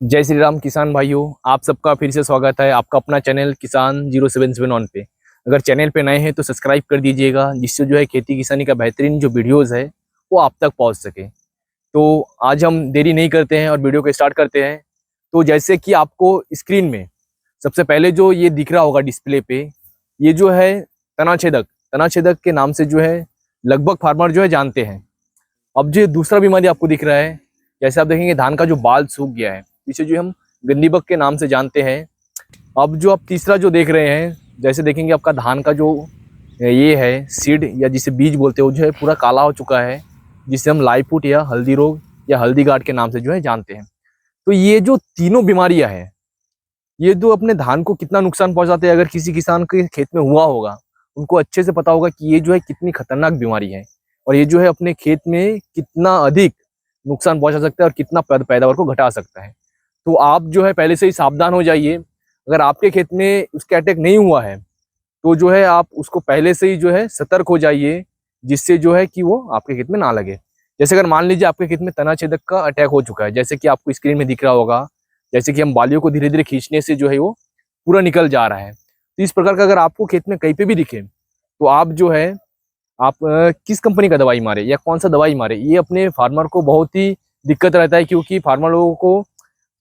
जय श्री राम किसान भाइयों, आप सबका फिर से स्वागत है आपका अपना चैनल किसान 077 पे। अगर चैनल पे नए हैं तो सब्सक्राइब कर दीजिएगा, जिससे जो है खेती किसानी का बेहतरीन जो वीडियोस है वो आप तक पहुंच सके। तो आज हम देरी नहीं करते हैं और वीडियो को स्टार्ट करते हैं। तो जैसे कि आपको स्क्रीन में सबसे पहले जो ये दिख रहा होगा डिस्प्ले पे, ये जो है तनाछेदक के नाम से जो है लगभग फार्मर जो है जानते हैं। अब जो दूसरा बीमारी आपको दिख रहा है, जैसे आप देखेंगे धान का जो बाल सूख गया है, इसे जो हम गंदी बग के नाम से जानते हैं। अब जो आप तीसरा जो देख रहे हैं, जैसे देखेंगे आपका धान का जो ये है सीड या जिसे बीज बोलते हैं, वो जो है पूरा काला हो चुका है, जिसे हम लाईफुट या हल्दी रोग या हल्दी गार्ड के नाम से जो है जानते हैं। तो ये जो तीनों बीमारियां हैं, ये तो अपने धान को कितना नुकसान पहुंचाते हैं, अगर किसी किसान के खेत में हुआ होगा उनको अच्छे से पता होगा कि ये जो है कितनी खतरनाक बीमारी है और ये जो है अपने खेत में कितना अधिक नुकसान पहुंचा सकता है और कितना पैदावार को घटा सकता है। तो आप जो है पहले से ही सावधान हो जाइए। अगर आपके खेत में उसका अटैक नहीं हुआ है तो जो है आप उसको पहले से ही जो है सतर्क हो जाइए, जिससे जो है कि वो आपके खेत में ना लगे। जैसे अगर मान लीजिए आपके खेत में तनाछेदक का अटैक हो चुका है, जैसे कि आपको स्क्रीन में दिख रहा होगा, जैसे कि हम बालियों को धीरे धीरे खींचने से जो है वो पूरा निकल जा रहा है। तो इस प्रकार का अगर आपको खेत में कहीं पे भी दिखे तो आप जो है आप किस कंपनी का दवाई मारे या कौन सा दवाई मारे, ये अपने फार्मर को बहुत ही दिक्कत रहता है। क्योंकि फार्मर लोगों को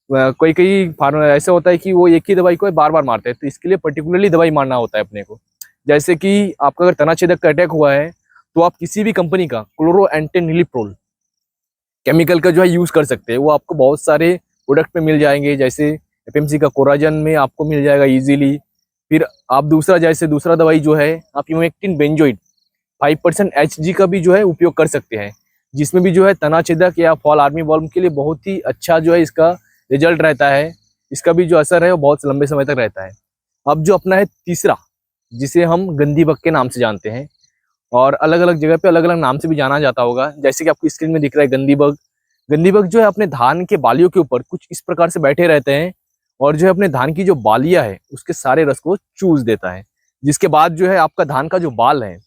कोई कई फार्मर ऐसा होता है कि वो एक ही दवाई को बार बार मारते हैं, तो इसके लिए पर्टिकुलरली दवाई मारना होता है अपने को। जैसे कि आपका अगर तनाछेदक का अटैक हुआ है तो आप किसी भी कंपनी का क्लोरोएंटेनिलिप्रोल केमिकल का जो है यूज कर सकते हैं। वो आपको बहुत सारे प्रोडक्ट में मिल जाएंगे, जैसे एफएमसी का कोराजन में आपको मिल जाएगा इजीली। फिर आप दूसरा दवाई जो है आप इमेक्टिन बेंजोइड 5% HG का भी जो है उपयोग कर सकते हैं, जिसमें भी जो है तनाछेदक या फॉल आर्मी वॉल्म के लिए बहुत ही अच्छा जो है इसका रिजल्ट रहता है। इसका भी जो असर है वो बहुत लंबे समय तक रहता है। अब जो अपना है तीसरा, जिसे हम गंदी बग के नाम से जानते हैं और अलग अलग जगह पे अलग अलग नाम से भी जाना जाता होगा, जैसे कि आपको स्क्रीन में दिख रहा है गंदी बग जो है अपने धान के बालियों के ऊपर कुछ इस प्रकार से बैठे रहते हैं और जो है अपने धान की जो बालियां है उसके सारे रस को चूस देता है, जिसके बाद जो है आपका धान का जो बाल है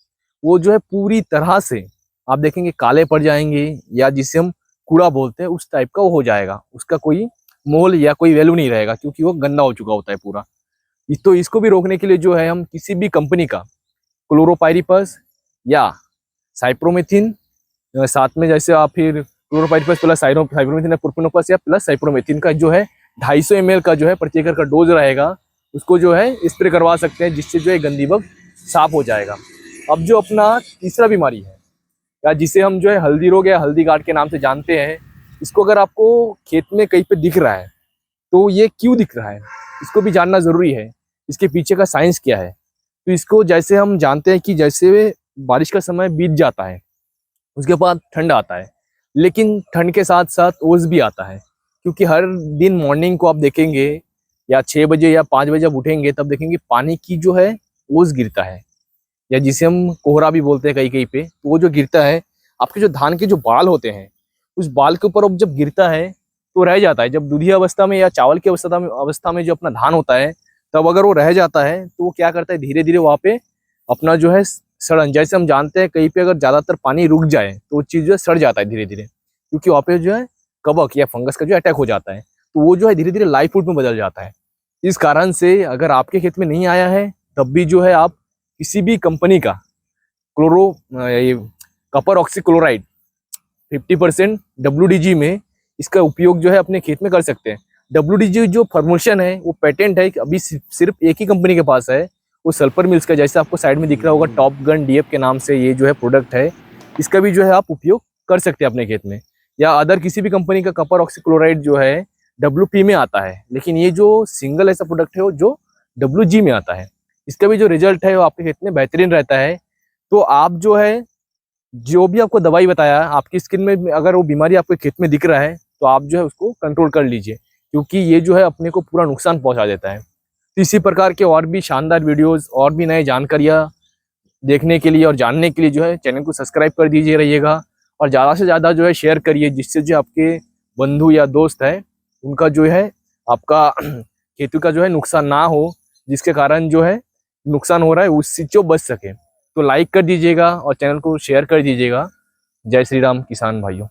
वो जो है पूरी तरह से आप देखेंगे काले पड़ जाएंगे, या जिसे हम कूड़ा बोलते हैं उस टाइप का वो हो जाएगा। उसका कोई मोल या कोई वैल्यू नहीं रहेगा, क्योंकि वो गंदा हो चुका होता है पूरा। तो इसको भी रोकने के लिए जो है हम किसी भी कंपनी का क्लोरोपाइरिपस या साइप्रोमेथिन, साथ में जैसे आप फिर क्लोरोपाइरिपस प्लस साइप्रोमेथिन या प्रोपिनोपस या प्लस साइप्रोमेथिन का जो है 250 ml का जो है प्रति एकड़ का डोज रहेगा, उसको जो है स्प्रे करवा सकते हैं, जिससे जो है गंदी बग साफ हो जाएगा। अब जो अपना तीसरा बीमारी है, या जिसे हम जो है हल्दी रोग या हल्दी गार्ड के नाम से जानते हैं, इसको अगर आपको खेत में कहीं पे दिख रहा है तो ये क्यों दिख रहा है, इसको भी जानना जरूरी है। इसके पीछे का साइंस क्या है। तो इसको जैसे हम जानते हैं कि जैसे बारिश का समय बीत जाता है, उसके बाद ठंड आता है, लेकिन ठंड के साथ साथ ओस भी आता है। क्योंकि हर दिन मॉर्निंग को आप देखेंगे या 6 बजे या 5 बजे जब उठेंगे तब देखेंगे पानी की जो है ओस गिरता है, या जिसे हम कोहरा भी बोलते हैं कहीं कहीं पे। तो वो जो गिरता है, आपके जो धान के जो बाल होते हैं उस बाल के ऊपर अब जब गिरता है तो रह जाता है। जब दूधिया अवस्था में या चावल की अवस्था में जो अपना धान होता है, तब अगर वो रह जाता है तो वो क्या करता है, धीरे धीरे वहाँ पे अपना जो है सड़न, जैसे हम जानते हैं कहीं पे अगर ज्यादातर पानी रुक जाए तो वो चीज जो है सड़ जाता है धीरे धीरे, क्योंकि वहाँ पे जो है कवक या फंगस का जो अटैक हो जाता है, तो वो जो है धीरे धीरे लाइफवुड में बदल जाता है। इस कारण से अगर आपके खेत में नहीं आया है तब भी जो है आप किसी भी कंपनी का ये कॉपर ऑक्सीक्लोराइड 50% WDG में इसका उपयोग जो है अपने खेत में कर सकते हैं। WDG जो फॉर्मुलेशन है वो पेटेंट है, अभी सिर्फ एक ही कंपनी के पास है, वो सल्फर मिल्स का, जैसे आपको साइड में दिख रहा होगा टॉप गन DF के नाम से ये जो है प्रोडक्ट है। इसका भी जो है आप उपयोग कर सकते हैं अपने खेत में, या अदर किसी भी कंपनी का कॉपर ऑक्सीक्लोराइड जो है WP में आता है, लेकिन ये जो सिंगल ऐसा प्रोडक्ट है वो जो WG में आता है। इसका भी जो रिजल्ट है वो आपके खेत में बेहतरीन रहता है। तो आप जो है जो भी आपको दवाई बताया, आपकी स्किन में अगर वो बीमारी आपके खेत में दिख रहा है तो आप जो है उसको कंट्रोल कर लीजिए, क्योंकि ये जो है अपने को पूरा नुकसान पहुंचा देता है। तो इसी प्रकार के और भी शानदार वीडियोस और भी नए जानकारियाँ देखने के लिए और जानने के लिए जो है चैनल को सब्सक्राइब कर दीजिए रहिएगा, और ज़्यादा से ज़्यादा जो है शेयर करिए, जिससे जो आपके बंधु या दोस्त है उनका जो है आपका खेती का जो है नुकसान ना हो, जिसके कारण जो है नुकसान हो रहा है उससे जो बच सके। तो लाइक कर दीजिएगा और चैनल को शेयर कर दीजिएगा। जय श्री राम किसान भाइयों।